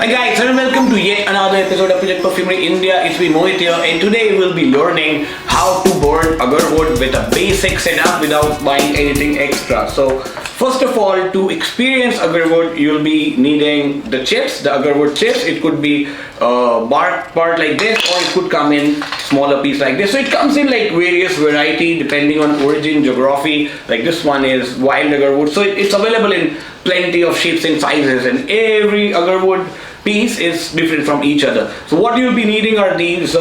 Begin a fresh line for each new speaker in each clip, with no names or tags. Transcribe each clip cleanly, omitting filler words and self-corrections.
Hi guys, and welcome to yet another episode of Project Perfumery India. It's me Mohit here, and today we'll be learning how to burn agarwood with a basic setup without buying anything extra. So first of all, to experience agarwood, you'll be needing the chips, the agarwood chips. It could be bark part like this, or it could come in smaller piece like this. So it comes in like various variety depending on origin, geography. Like this one is wild agarwood, so it's available in plenty of shapes and sizes, and every agarwood piece is different from each other. So what you'll be needing are these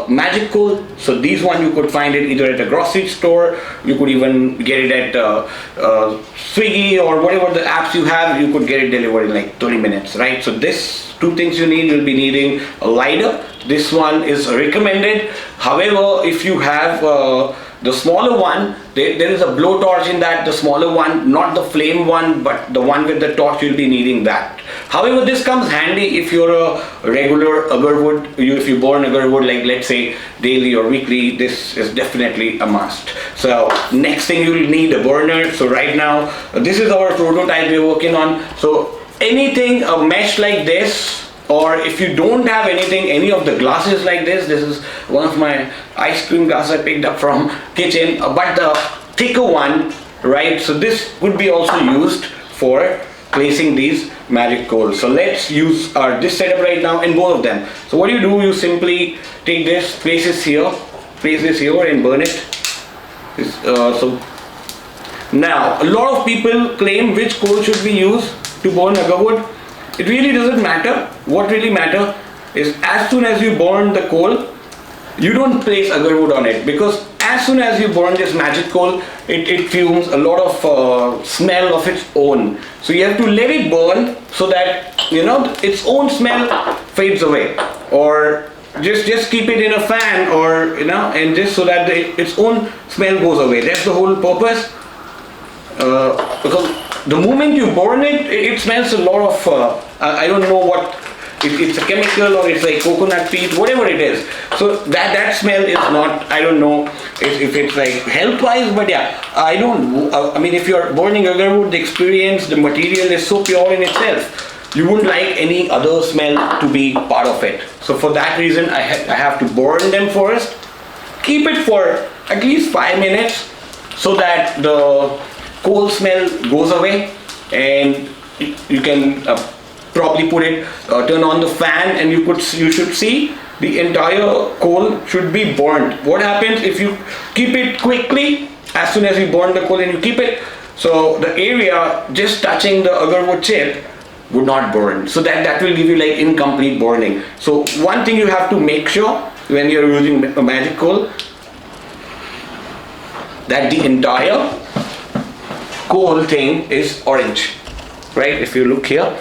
magic coal. So these one you could find it either at a grocery store, you could even get it at Swiggy or whatever the apps you have. You could get it delivered in like 30 minutes, right? So this two things you need. You'll be needing a lighter. This one is recommended. However, if you have the smaller one, there is a blowtorch in that, the smaller one, not the flame one, but the one with the torch. You'll be needing that. However, this comes handy if you're a regular agarwood, if you burn agarwood like let's say daily or weekly. This is definitely a must. So next thing you'll need a burner. So right now this is our prototype we're working on. So anything, a mesh like this, or if you don't have anything, any of the glasses like this is one of my ice cream glasses I picked up from kitchen, but the thicker one, right? So this would be also used for placing these magic coals. So let's use this setup right now in both of them. So what you do, you simply take this, place this here and burn it. So now a lot of people claim which coal should we use to burn agarwood. It really doesn't matter. What really matters is as soon as you burn the coal, you don't place agarwood on it, because as soon as you burn this magic coal, it fumes a lot of smell of its own. So you have to let it burn so that its own smell fades away, or just keep it in a fan, or and just so that its own smell goes away. That's the whole purpose. Because the moment you burn it, it smells a lot of I don't know what it's a chemical, or it's like coconut peat, whatever it is. So that smell is not, I don't know if it's like health wise, but yeah, I mean, if you're burning agarwood, the experience, the material is so pure in itself, you wouldn't like any other smell to be part of it. So for that reason, I have to burn them first, keep it for at least 5 minutes so that the coal smell goes away, and you can probably put it, turn on the fan, and you should see the entire coal should be burnt. What happens if you keep it quickly, as soon as you burn the coal and you keep it, so the area just touching the agarwood chip would not burn. So that will give you like incomplete burning. So one thing you have to make sure when you're using a magic coal, that the entire coal thing is orange, right? If you look here,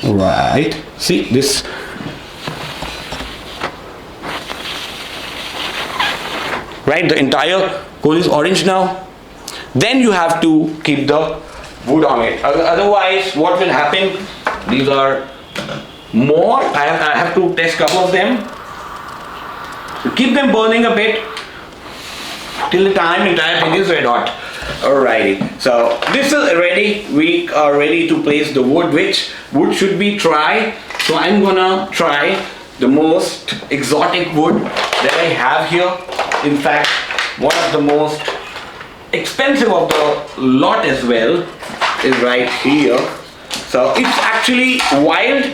right, see this, right, the entire coal is orange now. Then you have to keep the wood on it, otherwise what will happen, these are more, I have to test a couple of them. So keep them burning a bit till the time entire thing is red hot. Alrighty, so this is ready. We are ready to place the wood. Which wood should we try? So I'm gonna try the most exotic wood that I have here. In fact, one of the most expensive of the lot as well is right here. So it's actually wild.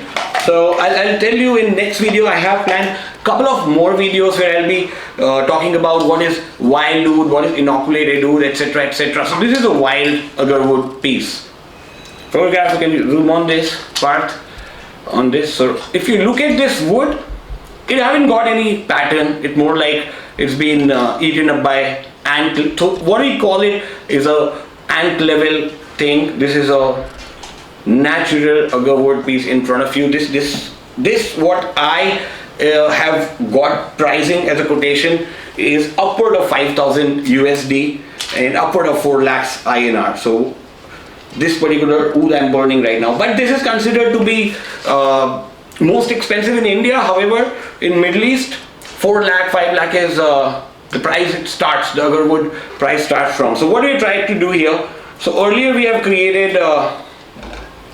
So I'll tell you in next video. I have planned a couple of more videos where I'll be talking about what is wild wood, what is inoculated wood, etc, etc. So this is a wild agarwood piece. Photographer, can you zoom on this part, on this? So if you look at this wood, it haven't got any pattern. It's more like it's been eaten up by ant. So what we call it is a ant level thing. This is a natural agarwood piece in front of you. This what I have got pricing as a quotation is upward of 5,000 USD and upward of 4 lakhs INR. So this particular wood I'm burning right now, but this is considered to be most expensive in India. However, in Middle East, 4 lakh, 5 lakh is the price it starts, the agarwood price starts from. So what we try to do here, So earlier we have created,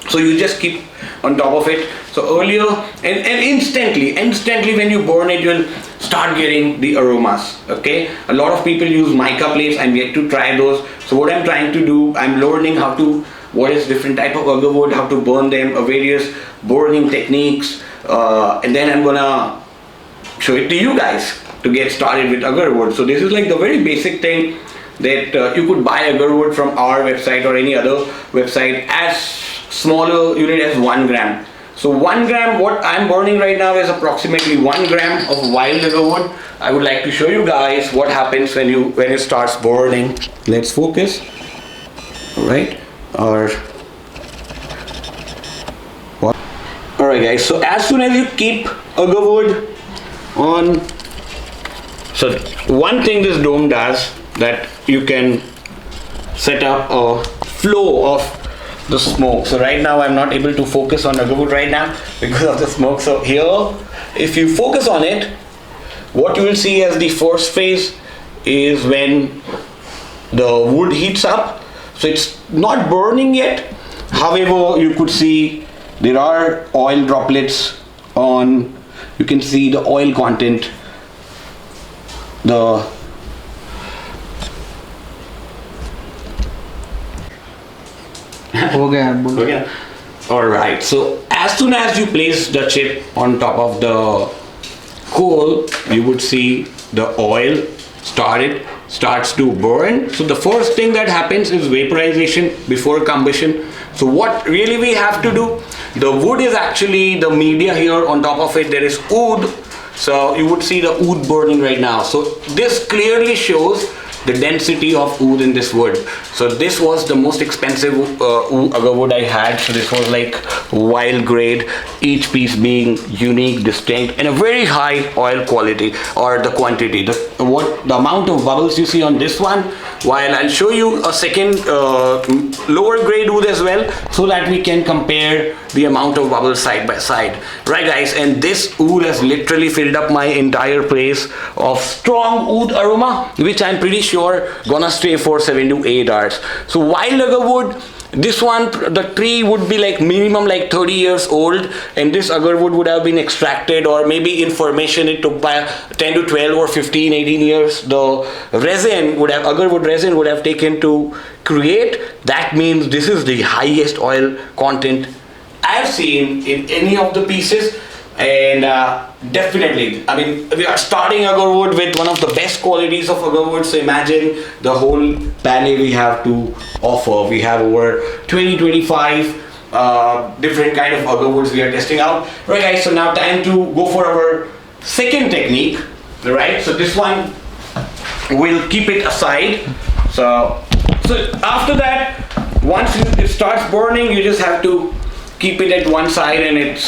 so you just keep on top of it. So earlier, and instantly when you burn it, you'll start getting the aromas. Okay, a lot of people use mica plates. I'm yet to try those. So what I'm trying to do, I'm learning what is different type of agarwood, how to burn them, various burning techniques, and then I'm gonna show it to you guys to get started with agarwood. So this is like the very basic thing that you could buy agarwood from our website or any other website as smaller unit as 1 gram. So 1 gram, what I'm burning right now is approximately 1 gram of wild agarwood. I would like to show you guys what happens when it starts burning. Let's focus. Alright. Alright guys, so as soon as you keep agarwood on, so one thing this dome does, that you can set up a flow of the smoke. So right now I'm not able to focus on agarwood right now because of the smoke. So here, if you focus on it, what you will see as the first phase is when the wood heats up. So it's not burning yet. However, you could see there are oil droplets on, you can see the oil content, Okay. Alright, so as soon as you place the chip on top of the coal, you would see the oil starts to burn. So the first thing that happens is vaporization before combustion. So what really we have to do, the wood is actually the media here. On top of it there is wood, so you would see the wood burning right now. So this clearly shows the density of wood in this wood. So this was the most expensive agarwood I had. So this was like wild grade, each piece being unique, distinct, and a very high oil quality or the quantity. The amount of bubbles you see on this one, while I'll show you a second lower grade wood as well, so that we can compare the amount of bubbles side by side. Right guys, and this wood has literally filled up my entire place of strong wood aroma, which I'm pretty sure gonna stay for 7 to 8 hours. So wild agarwood, this one, the tree would be like minimum like 30 years old, and this agarwood would have been extracted, or maybe in formation it took by 10 to 12 or 15, 18 years. The resin would have, agarwood resin would have taken to create. That means this is the highest oil content I've seen in any of the pieces. And definitely, I mean, we are starting agarwood with one of the best qualities of agarwood. So imagine the whole panel we have to offer. We have over 20-25 different kind of agarwoods we are testing out. Right guys, so now time to go for our second technique. Right, so this one we'll keep it aside. So after that, once it starts burning, you just have to keep it at one side, and it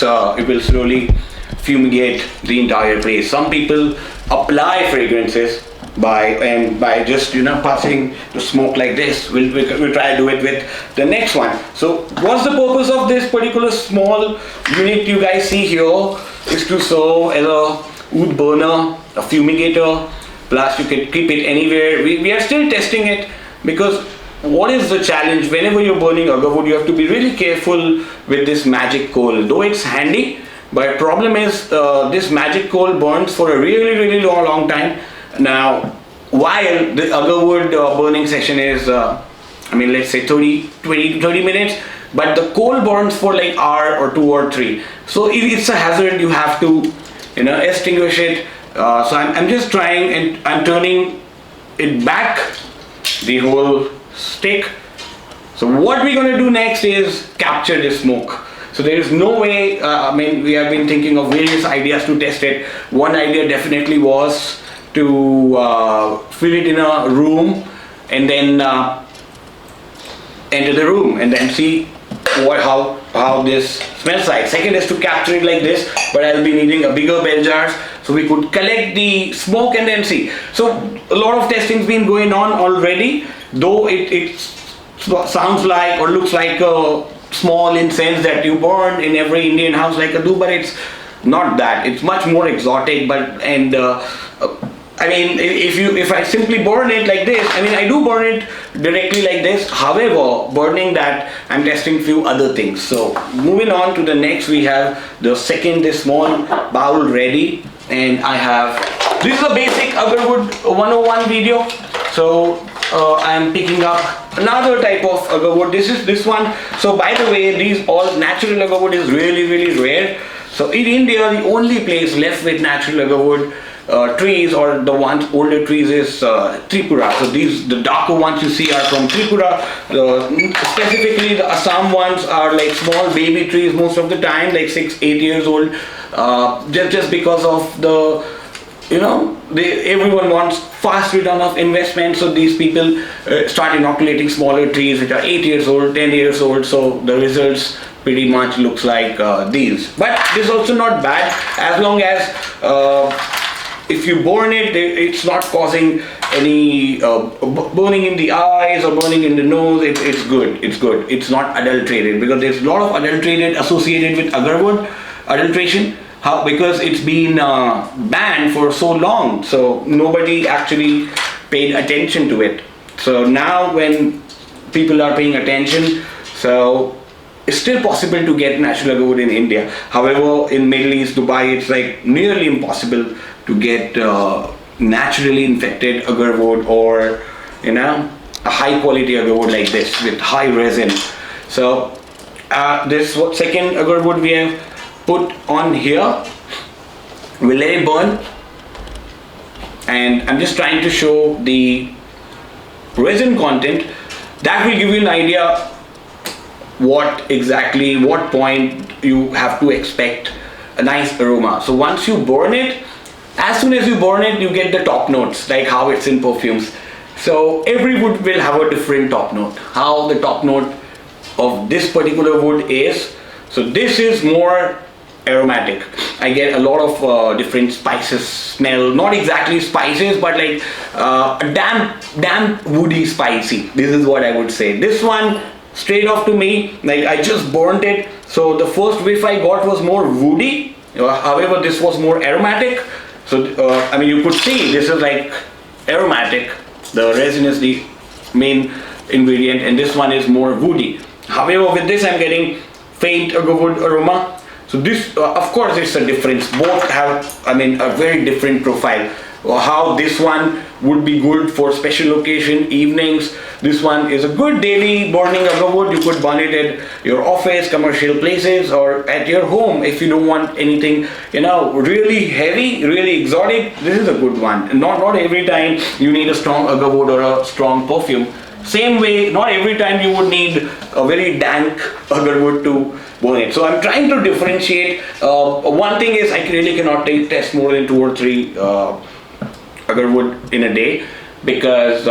will slowly fumigate the entire place. Some people apply fragrances by just passing the smoke like this. We'll try to do it with the next one. So what's the purpose of this particular small unit you guys see here is to serve as a wood burner, a fumigator, plus you can keep it anywhere. We are still testing it, because what is the challenge? Whenever you're burning agarwood, you have to be really careful with this magic coal. Though it's handy, but problem is this magic coal burns for a really long time. Now, while the agarwood burning session is, let's say 20 to 30 minutes, but the coal burns for like hour or 2 or 3. So it's a hazard. You have to, extinguish it. So I'm just trying, and I'm turning it back, the whole stick. So what we're going to do next is capture the smoke. So there is no way, we have been thinking of various ideas to test it. One idea definitely was to fill it in a room and then enter the room and then see how this smells like. Second is to capture it like this, but I'll be needing a bigger bell jars so we could collect the smoke and then see. So a lot of testing's been going on already, though it sounds like or looks like a small incense that you burn in every Indian house like a do, but it's not that. It's much more exotic, I I mean, if I simply burn it like this, I mean, I do burn it directly like this. However, burning that, I'm testing few other things. So moving on to the next, we have the second, this small bowl ready, and I have, this is a basic Agarwood 101 video. So I'm picking up another type of Agarwood. This one. So by the way, these all natural Agarwood is really rare. So in India, the only place left with natural Agarwood trees, or the ones older trees, is Tripura. So these, the darker ones you see, are from Tripura. Specifically the Assam ones are like small baby trees most of the time, like 6-8 years old, just because of the, you know, everyone wants fast return of investment. So these people start inoculating smaller trees which are 8 years old, 10 years old. So the results pretty much looks like these. But this is also not bad, as long as if you burn it, it's not causing any burning in the eyes or burning in the nose. It's good. It's not adulterated, because there's a lot of adulterated associated with Agarwood, adulteration. How? Because it's been banned for so long, so nobody actually paid attention to it. So now when people are paying attention, so it's still possible to get natural Agarwood in India. However, in Middle East, Dubai, it's like nearly impossible to get naturally infected Agarwood, or, you know, a high quality Agarwood like this with high resin. So this second Agarwood we have put on here. We'll let it burn, and I'm just trying to show the resin content. That will give you an idea what point you have to expect a nice aroma. So once you burn it, as soon as you burn it, you get the top notes, like how it's in perfumes. So every wood will have a different top note. How the top note of this particular wood is, so this is more aromatic. I get a lot of different spices smell, not exactly spices, but like a damp woody spicy. This is what I would say. This one straight off to me, like I just burnt it, so the first whiff I got was more woody. However, this was more aromatic. So I mean, you could see this is like aromatic. The resin is the main ingredient, and this one is more woody. However, with this I'm getting faint Agarwood aroma. So this, of course, it's a difference. Both have, I mean, a very different profile. How this one would be good for special occasion, evenings. This one is a good daily burning Agarwood. You could burn it at your office, commercial places, or at your home if you don't want anything, you know, really heavy, really exotic. This is a good one. Not every time you need a strong Agarwood or a strong perfume. Same way, not every time you would need a very dank Agarwood to burn it. So I'm trying to differentiate. One thing is, I really cannot test more than 2 or 3 Agarwood in a day, because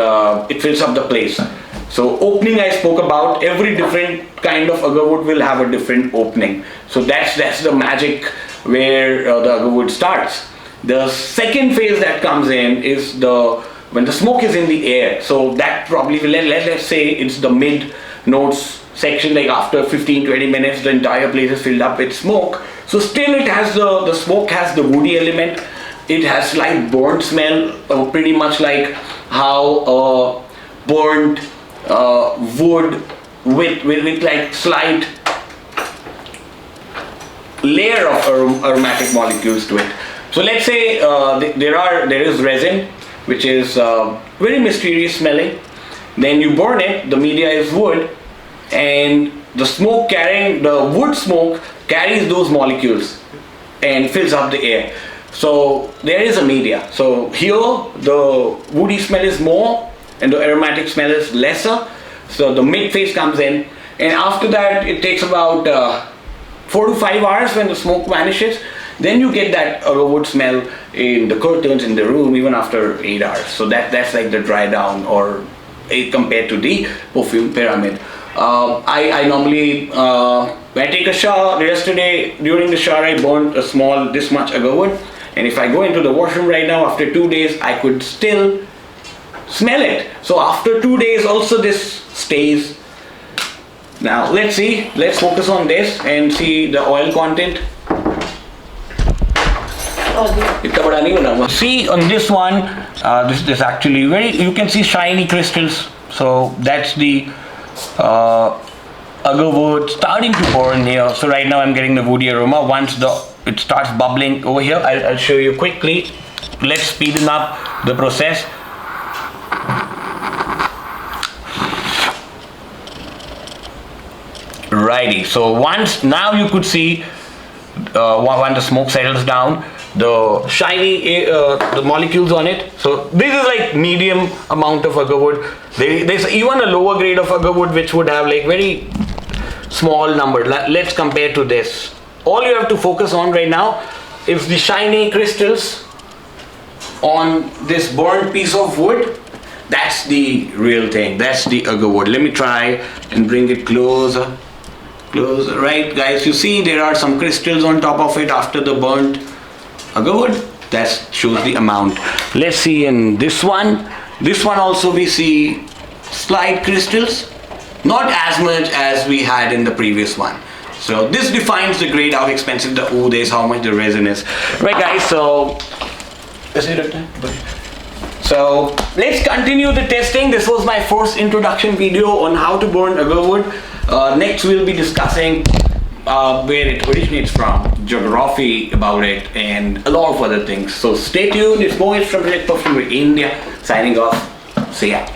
it fills up the place. So opening I spoke about, every different kind of Agarwood will have a different opening. So that's the magic where the Agarwood starts. The second phase that comes in is when the smoke is in the air. So that probably, let's say it's the mid notes section, like after 15-20 minutes the entire place is filled up with smoke. So still it has the smoke has the woody element. It has slight burnt smell, pretty much like how burnt wood with like slight layer of aromatic molecules to it. So let's say there is resin, which is very mysterious smelling. Then you burn it, the media is wood, and the wood smoke carries those molecules and fills up the air. So there is a media. So here the woody smell is more and the aromatic smell is lesser. So the mid phase comes in, and after that it takes about 4 to 5 hours when the smoke vanishes. Then you get that wood smell in the curtains in the room even after 8 hours. So that's like the dry down, or compared to the perfume pyramid. I normally, when I take a shower, yesterday during the shower I burned a small this much Agarwood, and if I go into the washroom right now after 2 days, I could still smell it. So after 2 days also this stays. Now let's focus on this and see the oil content. इतना बड़ा नहीं बना हुआ. See on this one, this actually very, you can see shiny crystals. So that's the Agarwood starting to burn here. So right now I'm getting the woody aroma. Once it starts bubbling over here, I'll show you quickly. Let's speeden up the process. Righty. So once now you could see when the smoke settles down, the shiny the molecules on it. So this is like medium amount of agarwood. There's even a lower grade of agarwood which would have like very small number. Let's compare to this. All you have to focus on right now is the shiny crystals on this burnt piece of wood. That's the real thing. That's the agarwood. Let me try and bring it closer. Closer. Right, guys, you see there are some crystals on top of it after the burnt agarwood. That shows the amount. Let's see in this one. This one also we see slight crystals, not as much as we had in the previous one. So this defines the grade, how expensive the wood is, how much the resin is. Right, guys, so let's continue the testing. This was my first introduction video on how to burn agarwood. Next we'll be discussing where it originates from, geography about it, and a lot of other things. So stay tuned. It's Mohit from Fumigation India signing off. See ya.